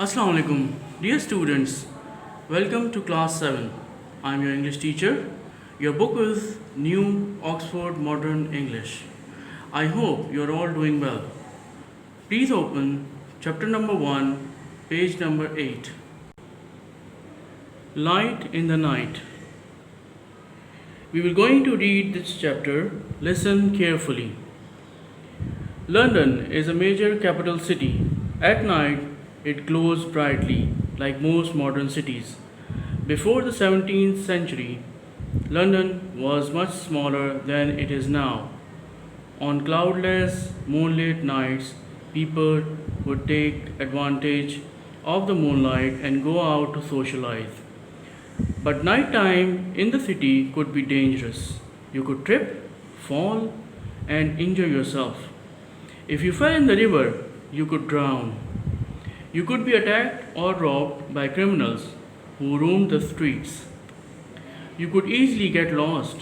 Assalamu alaikum, dear students. Welcome to class 7. I'm your English teacher. Your book is New Oxford Modern English. I hope you're all doing well. Please open chapter number 1, page number 8. Light in the Night. We will going to read this chapter. Listen carefully. London is a major capital city. At night, it glows brightly, like most modern cities. Before the 17th century, London was much smaller than it is now. On cloudless, moonlit nights, people would take advantage of the moonlight and go out to socialize. But nighttime in the city could be dangerous. You could trip, fall, and injure yourself. If you fell in the river, you could drown. You could be attacked or robbed by criminals who roamed the streets. You could easily get lost.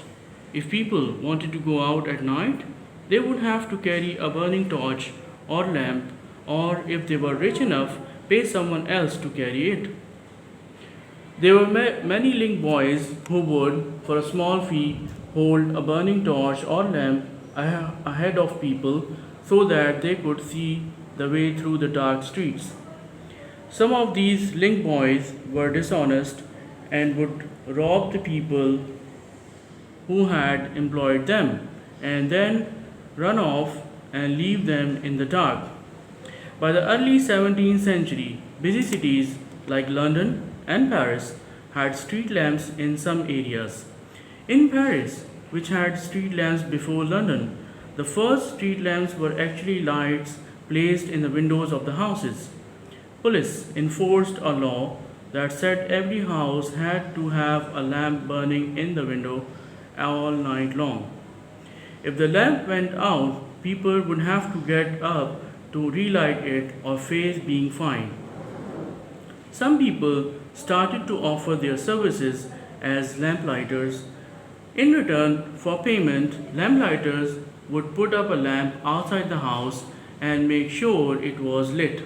If people wanted to go out at night, they would have to carry a burning torch or lamp, or if they were rich enough, pay someone else to carry it. There were many link boys who would, for a small fee, hold a burning torch or lamp ahead of people so that they could see the way through the dark streets. Some of these link boys were dishonest and would rob the people who had employed them and then run off and leave them in the dark. By the early 17th century, busy cities like London and Paris had street lamps in some areas. In Paris, which had street lamps before London, the first street lamps were actually lights placed in the windows of the houses. Police enforced a law that said every house had to have a lamp burning in the window all night long. If the lamp went out, people would have to get up to relight it or face being fined. Some people started to offer their services as lamplighters. In return for payment, lamplighters would put up a lamp outside the house and make sure it was lit.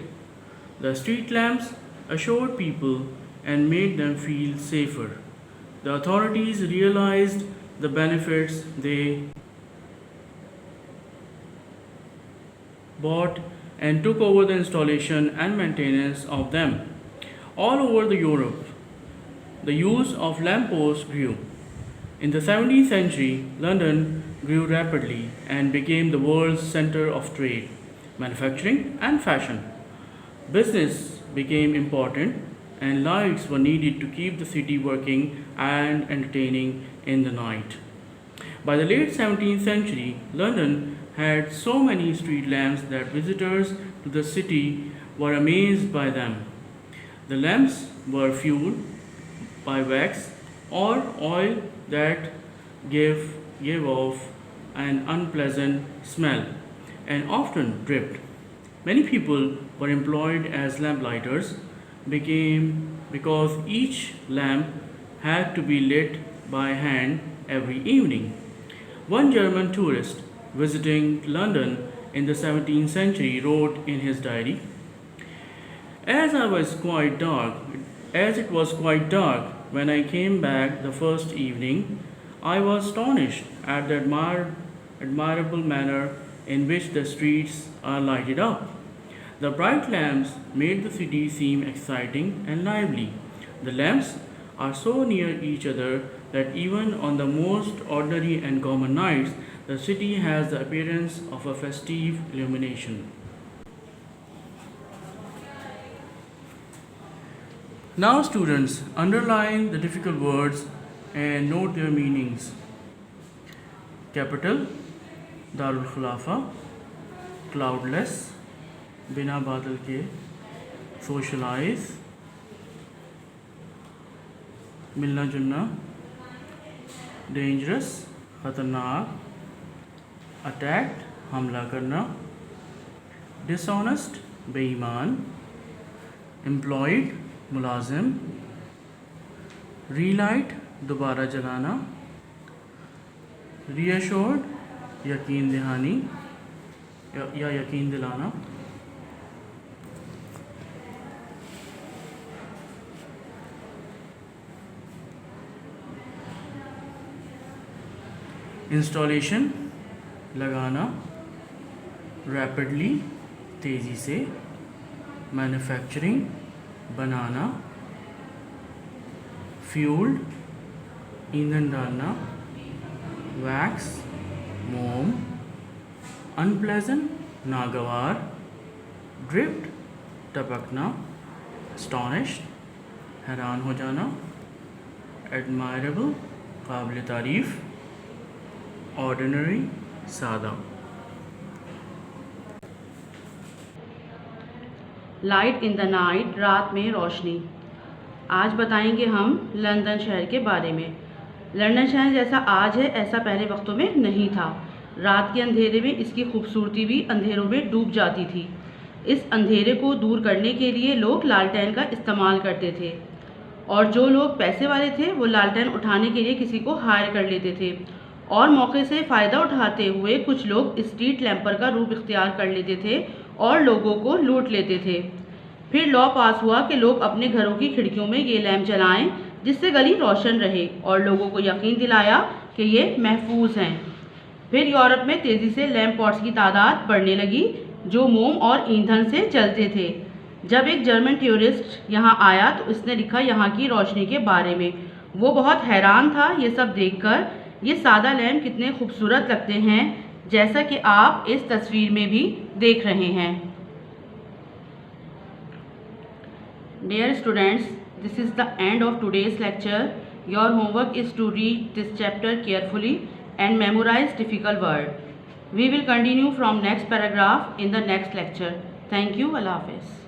The street lamps assured people and made them feel safer. The authorities realized the benefits they bought and took over the installation and maintenance of them. All over Europe, the use of lampposts grew. In the 17th century, London grew rapidly and became the world's center of trade, manufacturing, and fashion. Business became important, and lights were needed to keep the city working and entertaining in the night. By the late 17th century, London had so many street lamps that visitors to the city were amazed by them. The lamps were fueled by wax or oil that gave off an unpleasant smell and often dripped. Many people were employed as lamplighters because each lamp had to be lit by hand every evening. One German tourist visiting London in the 17th century wrote in his diary, as it was quite dark when I came back the first evening, I was astonished at the admirable manner in which the streets are lighted up. The bright lamps made the city seem exciting and lively. The lamps are so near each other that even on the most ordinary and common nights, the city has the appearance of a festive illumination. Now students, underline the difficult words and note their meanings. Capital, Darul Khulafa, cloudless, बिना बादल के, socialize, मिलना जुलना, dangerous, खतरनाक, attacked, हमला करना, dishonest, बेईमान, employed, मुलाजिम, relight, दोबारा जलाना, reassured, यकीन दहानी या यकीन दिलाना, इंस्टॉलेशन लगाना, रैपिडली तेज़ी से, मैन्युफैक्चरिंग बनाना, फ्यूल्ड ईंधन डालना, वैक्स मोम, अनप्लेजेंट नागवार, ड्रिफ्ट टपकना, एस्टॉनिश्ड हैरान हो जाना, एडमायरेबल काबिल तारीफ़, ऑर्डिनरी सादा। लाइट इन द नाइट, रात में रोशनी। आज बताएंगे हम लंदन शहर के बारे में। लंदन शहर जैसा आज है ऐसा पहले वक्तों में नहीं था। रात के अंधेरे में इसकी खूबसूरती भी अंधेरों में डूब जाती थी। इस अंधेरे को दूर करने के लिए लोग लालटेन का इस्तेमाल करते थे, और जो लोग पैसे वाले थे वो लालटेन उठाने के लिए किसी को हायर कर लेते थे, और मौके से फ़ायदा उठाते हुए कुछ लोग स्ट्रीट लैंपर का रूप इख्तियार कर लेते थे और लोगों को लूट लेते थे। फिर लॉ पास हुआ कि लोग अपने घरों की खिड़कियों में ये लैंप जलाएं जिससे गली रोशन रहे, और लोगों को यकीन दिलाया कि ये महफूज हैं। फिर यूरोप में तेज़ी से लैंप पॉट्स की तादाद बढ़ने लगी जो मोम और ईंधन से चलते थे। जब एक जर्मन टूरिस्ट यहाँ आया तो उसने लिखा यहाँ की रोशनी के बारे में। वो बहुत हैरान था ये सब देखकर। ये सादा लैंप कितने खूबसूरत लगते हैं, जैसा कि आप इस तस्वीर में भी देख रहे हैं। Dear students, this is the end of today's lecture. Your homework is to read this chapter carefully and memorize difficult word. We will continue from next paragraph in the next lecture. Thank you. Allah Hafiz.